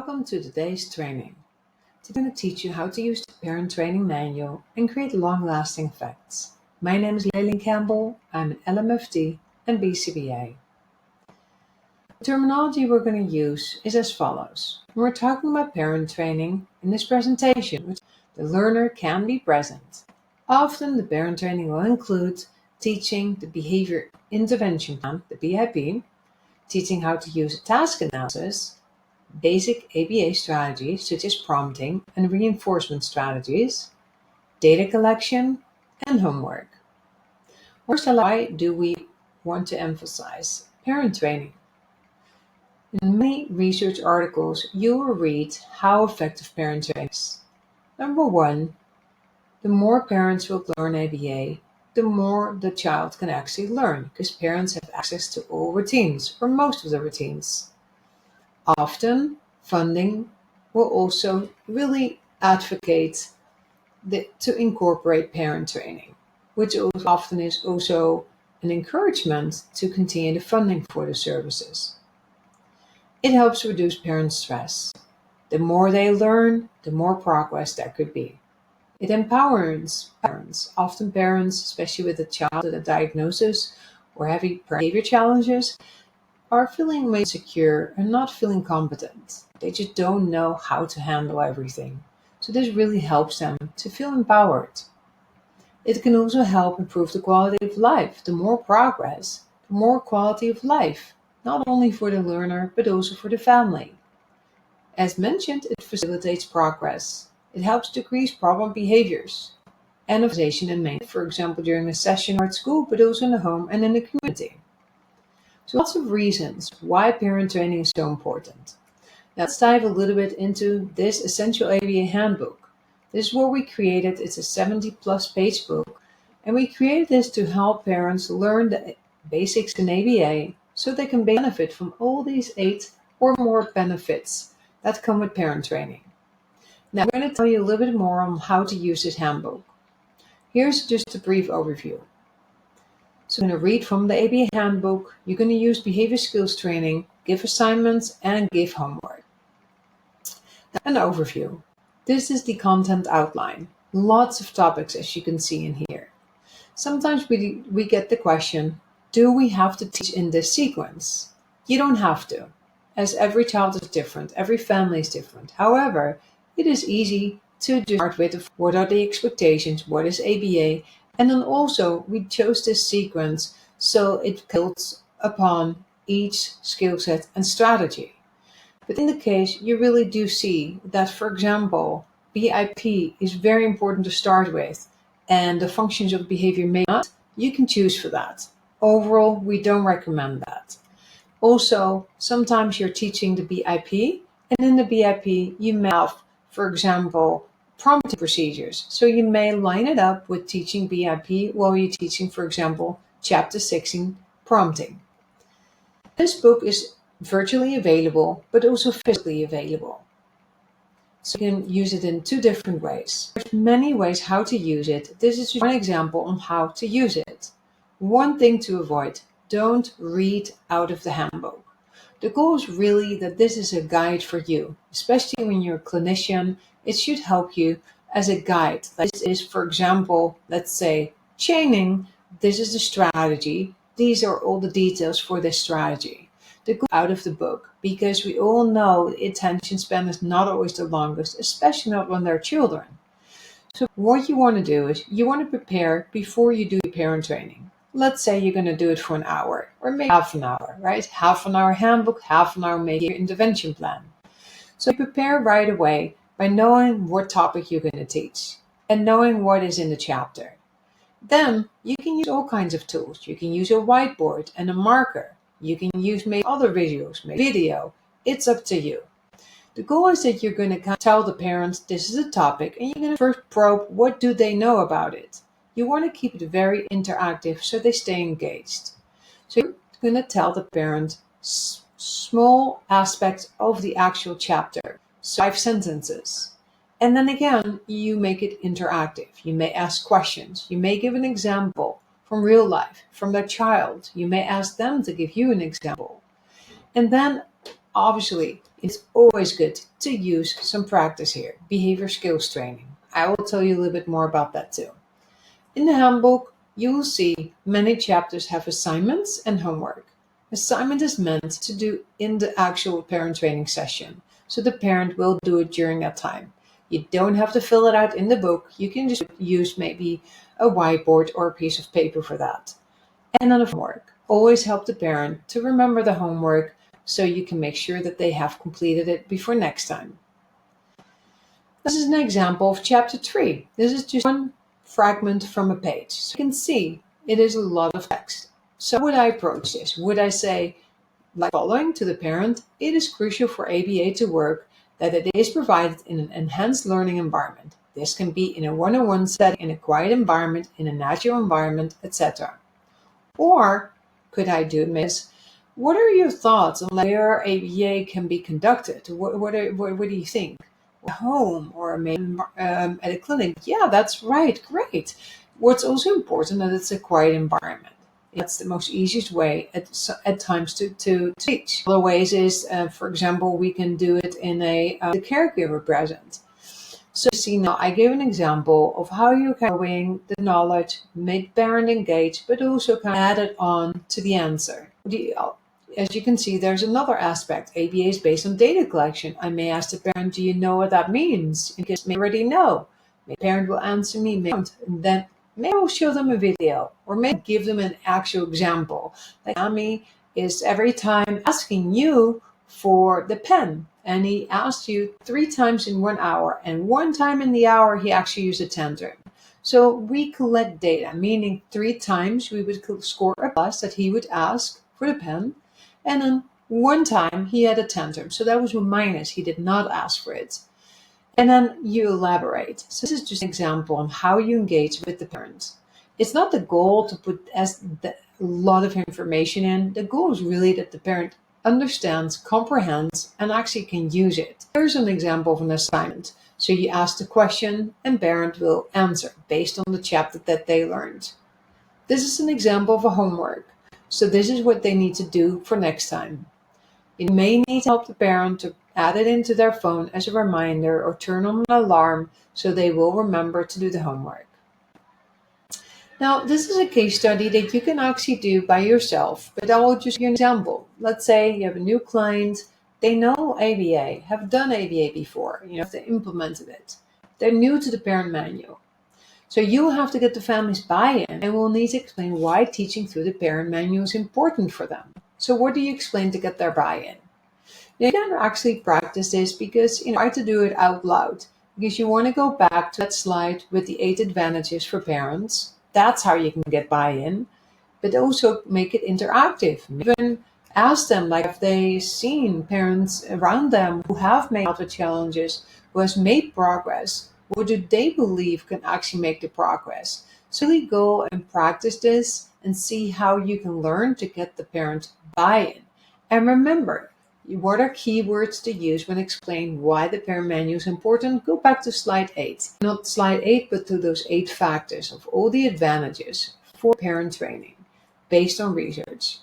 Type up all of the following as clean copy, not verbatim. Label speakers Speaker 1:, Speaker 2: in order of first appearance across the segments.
Speaker 1: Welcome to today's training. Today I'm going to teach you how to use the Parent Training Manual and create long-lasting effects. My name is Leilin Campbell. I'm an LMFT and BCBA. The terminology we're going to use is as follows. When we're talking about parent training in this presentation, the learner can be present. Often the parent training will include teaching the behavior intervention plan, the BIP, teaching how to use a task analysis, basic ABA strategies such as prompting and reinforcement strategies, data collection, and homework. First, why do we want to emphasize parent training? In many research articles, you will read how effective parent training is. Number one, the more parents will learn ABA, the more the child can actually learn because parents have access to all routines or most of the routines. Often, funding will also really advocate to incorporate parent training, which often is also an encouragement to continue the funding for the services. It helps reduce parent stress. The more they learn, the more progress there could be. It empowers parents. Often parents, especially with a child with a diagnosis or heavy behavior challenges, are feeling insecure and not feeling competent. They just don't know how to handle everything. So this really helps them to feel empowered. It can also help improve the quality of life. The more progress, the more quality of life, not only for the learner, but also for the family. As mentioned, it facilitates progress. It helps decrease problem behaviors and organization and maintenance, for example, during a session or at school, but also in the home and in the community. So lots of reasons why parent training is so important. Now let's dive a little bit into this Essential ABA Handbook. This is what we created. It's a 70+ page book. And we created this to help parents learn the basics in ABA so they can benefit from all these 8 or more benefits that come with parent training. Now I'm going to tell you a little bit more on how to use this handbook. Here's just a brief overview. So I'm going to read from the ABA handbook. You're going to use behavior skills training, give assignments, and give homework. An overview. This is the content outline. Lots of topics, as you can see in here. Sometimes we get the question, do we have to teach in this sequence? You don't have to, as every child is different, every family is different. However, it is easy to just start with what are the expectations, what is ABA, and then also we chose this sequence so it builds upon each skill set and strategy. But in the case, you really do see that, for example, BIP is very important to start with, and the functions of behavior may not, you can choose for that. Overall, we don't recommend that. Also, sometimes you're teaching the BIP, and in the BIP, you may have, for example, prompting procedures. So you may line it up with teaching BIP while you're teaching, for example, Chapter 16, prompting. This book is virtually available, but also physically available. So you can use it in 2 different ways. There's many ways how to use it. This is just one example on how to use it. One thing to avoid, don't read out of the handbook. The goal is really that this is a guide for you, especially when you're a clinician. It should help you as a guide. This is, for example, let's say chaining. This is the strategy. These are all the details for this strategy. The goal out of the book, because we all know the attention span is not always the longest, especially not when they're children. So what you want to do is you want to prepare before you do your parent training. Let's say you're going to do it for an hour or maybe half an hour, right? Half an hour handbook, half an hour maybe your intervention plan. So you prepare right away by knowing what topic you're going to teach and knowing what is in the chapter. Then you can use all kinds of tools. You can use a whiteboard and a marker. You can use maybe other visuals, maybe video. It's up to you. The goal is that you're going to tell the parents this is a topic and you're going to first probe what do they know about it. You want to keep it very interactive so they stay engaged. So you're going to tell the parent small aspects of the actual chapter, 5 sentences. And then again, you make it interactive. You may ask questions. You may give an example from real life, from their child. You may ask them to give you an example. And then, obviously, It's always good to use some practice here, behavior skills training. I will tell you a little bit more about that too. In the handbook, you will see many chapters have assignments and homework. Assignment is meant to do in the actual parent training session, so the parent will do it during that time. You don't have to fill it out in the book. You can just use maybe a whiteboard or a piece of paper for that. And then homework. Always help the parent to remember the homework so you can make sure that they have completed it before next time. This is an example of chapter 3. This is just one fragment from a page. So you can see it is a lot of text. So how would I approach this? Would I say, like following to the parent, it is crucial for ABA to work that it is provided in an enhanced learning environment. This can be in a one-on-one setting, in a quiet environment, in a natural environment, etc. Or could I do this? What are your thoughts on where ABA can be conducted? What do you think? At home or maybe at a clinic? Yeah, that's right. Great. What's also important that it's a quiet environment. That's the most easiest way at times to teach. Other ways is, for example, we can do it in the caregiver present. So you see now, I gave an example of how you can bring the knowledge, make parent engage, but also kind of add it on to the answer. As you can see, there's another aspect. ABA is based on data collection. I may ask the parent, do you know what that means? Because they already know. The parent will answer me, maybe don't. And then maybe I'll show them a video or maybe give them an actual example. Like Amy is every time asking you for the pen. And he asked you 3 times in 1 hour. And 1 time in the hour, he actually used a tantrum. So we collect data, meaning 3 times we would score a plus that he would ask for the pen. And then 1 time he had a tantrum. So that was a minus. He did not ask for it. And then you elaborate. So this is just an example on how you engage with the parents. It's not the goal to put a lot of information in. The goal is really that the parent understands, comprehends, and actually can use it. Here's an example of an assignment. So you ask the question and parent will answer based on the chapter that they learned. This is an example of a homework. So this is what they need to do for next time. You may need to help the parent to add it into their phone as a reminder or turn on an alarm so they will remember to do the homework. Now, this is a case study that you can actually do by yourself, but I will just give you an example. Let's say you have a new client, they know ABA, have done ABA before, they implemented it. They're new to the parent manual. So you will have to get the family's buy-in and will need to explain why teaching through the parent manual is important for them. So what do you explain to get their buy-in? You can actually practice this because try to do it out loud because you want to go back to that slide with the 8 advantages for parents. That's how you can get buy-in, but also make it interactive. Even ask them, like, if they've seen parents around them who have made other challenges, who has made progress, what do they believe can actually make the progress? So really go and practice this and see how you can learn to get the parent buy-in. And remember, what are keywords to use when explaining why the parent manual is important? Go back to slide 8. Not slide 8, but to those 8 factors of all the advantages for parent training based on research.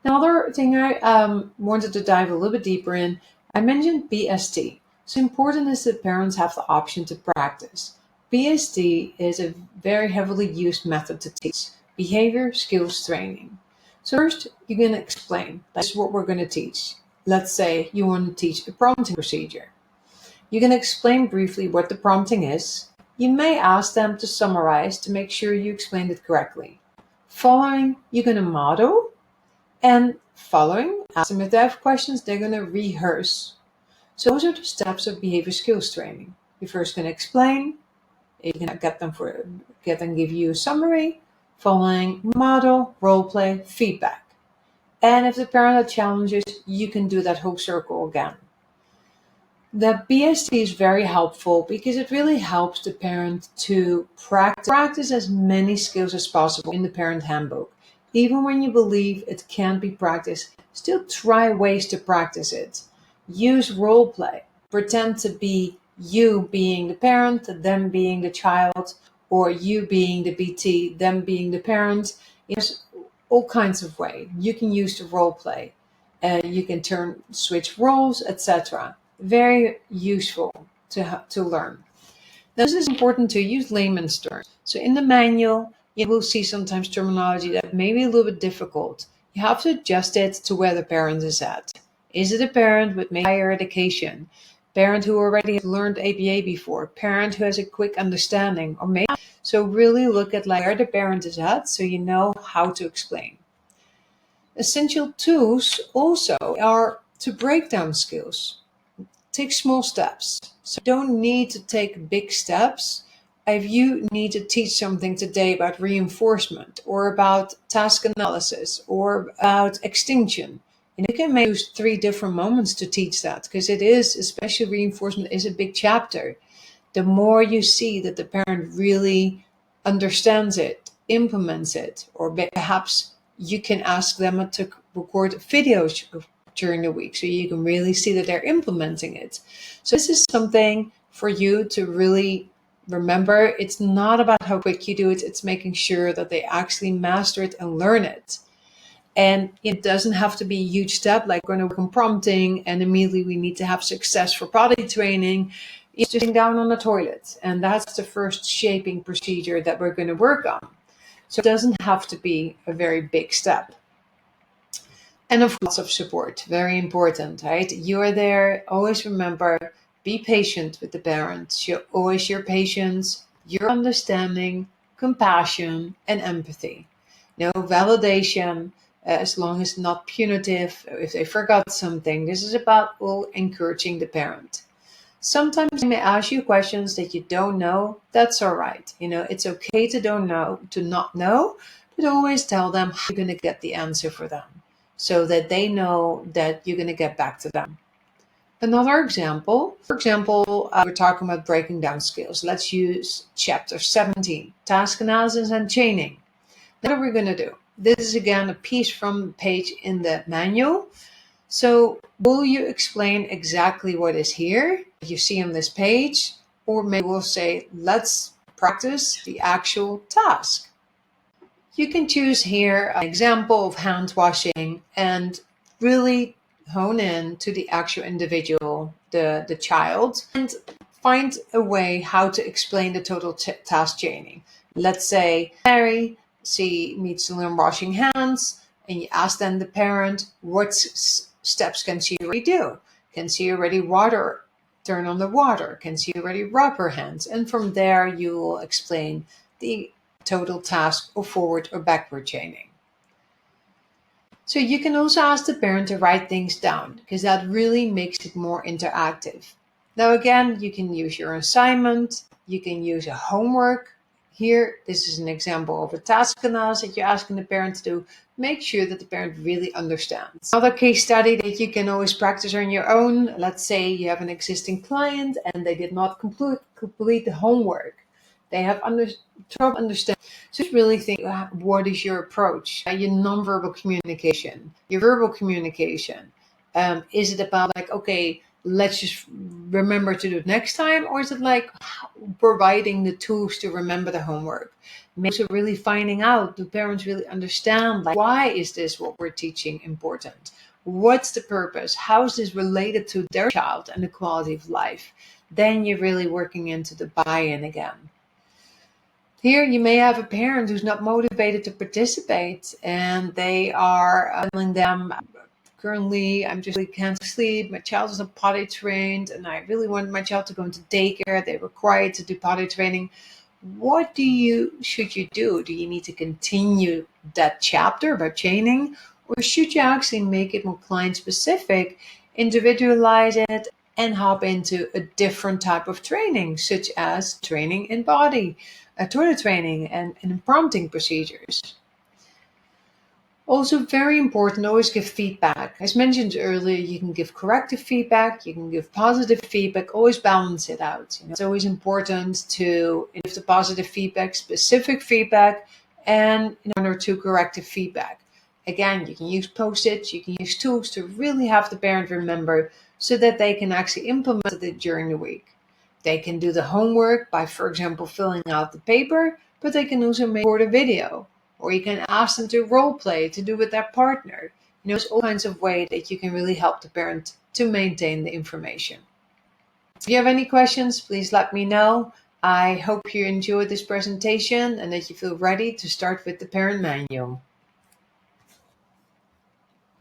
Speaker 1: Another thing I wanted to dive a little bit deeper in, I mentioned BST. So important is that parents have the option to practice. BST is a very heavily used method to teach behavior skills training. So first, you're going to explain. That's what we're going to teach. Let's say you want to teach a prompting procedure. You're going to explain briefly what the prompting is. You may ask them to summarize to make sure you explained it correctly. Following, you're going to model. And following, ask them if they have questions, they're going to rehearse. So those are the steps of behavior skills training. You're first going to explain. You can get them give you a summary. Following, model, role play, feedback. And if the parent has challenges, you can do that whole circle again. The BST is very helpful because it really helps the parent to practice as many skills as possible in the parent handbook. Even when you believe it can't be practiced, still try ways to practice it. Use role play. Pretend to be you being the parent, them being the child, or you being the BT, them being the parent. There's all kinds of ways. You can use the role play. You can switch roles, etc. Very useful to learn. Now, this is important to use layman's terms. So in the manual, you will see sometimes terminology that may be a little bit difficult. You have to adjust it to where the parent is at. Is it a parent with maybe higher education? Parent who already has learned ABA before? Parent who has a quick understanding? Or maybe so really look at like where the parent is at so you know how to explain. Essential tools also are to break down skills. Take small steps. So you don't need to take big steps. If you need to teach something today about reinforcement or about task analysis or about extinction, and you can maybe use 3 different moments to teach that because it is, especially reinforcement, is a big chapter. The more you see that the parent really understands it, implements it, or perhaps you can ask them to record videos during the week so you can really see that they're implementing it. So this is something for you to really remember. It's not about how quick you do it, it's making sure that they actually master it and learn it. And it doesn't have to be a huge step like we're going to work on prompting and immediately we need to have success for potty training. It's just sitting down on the toilet, and that's the first shaping procedure that we're going to work on. So it doesn't have to be a very big step. And of course, of support, very important, right? You are there. Always remember, be patient with the parents. Show always your patience, your understanding, compassion, and empathy. No validation, as long as not punitive. If they forgot something, this is about encouraging the parent. Sometimes they may ask you questions that you don't know. That's all right. It's okay to not know, but always tell them how you're going to get the answer for them so that they know that you're going to get back to them. Another example, for example, we're talking about breaking down skills. Let's use chapter 17, task analysis and chaining. Now, what are we going to do? This is again a piece from the page in the manual. So will you explain exactly what is here, you see on this page, or maybe we'll say, let's practice the actual task. You can choose here an example of hand washing and really hone in to the actual individual, the child, and find a way how to explain the total task chaining. Let's say Mary, she needs to learn washing hands, and you ask then the parent, what steps can she already do? Can she already turn on the water? Can she already rub her hands? And from there, you will explain the total task of forward or backward chaining. So you can also ask the parent to write things down because that really makes it more interactive. Now again, you can use your assignment, you can use a homework. Here, this is an example of a task analysis that you're asking the parent to do. Make sure that the parent really understands. Another case study that you can always practice on your own. Let's say you have an existing client and they did not complete the homework. They have trouble understanding. So just really think, what is your approach? Your nonverbal communication, your verbal communication. Is it about like, okay, let's just remember to do it next time? Or is it like providing the tools to remember the homework? Maybe also really finding out, do parents really understand, like, why is this what we're teaching important? What's the purpose? How is this related to their child and the quality of life? Then you're really working into the buy-in again. Here you may have a parent who's not motivated to participate and they are telling them, currently I just really can't sleep, my child is not potty trained and I really want my child to go into daycare, they're required to do potty training. What should you do? Do you need to continue that chapter about chaining, or should you actually make it more client specific, individualize it, and hop into a different type of training, such as training in body, toilet training, and prompting procedures? Also very important, always give feedback. As mentioned earlier, you can give corrective feedback, you can give positive feedback, always balance it out. It's always important to give the positive feedback, specific feedback, and 1 or 2 corrective feedback. Again, you can use post-its, you can use tools to really have the parent remember so that they can actually implement it during the week. They can do the homework by, for example, filling out the paper, but they can also record a video. Or you can ask them to role play, to do with their partner. there's all kinds of ways that you can really help the parent to maintain the information. If you have any questions, please let me know. I hope you enjoyed this presentation and that you feel ready to start with the parent manual.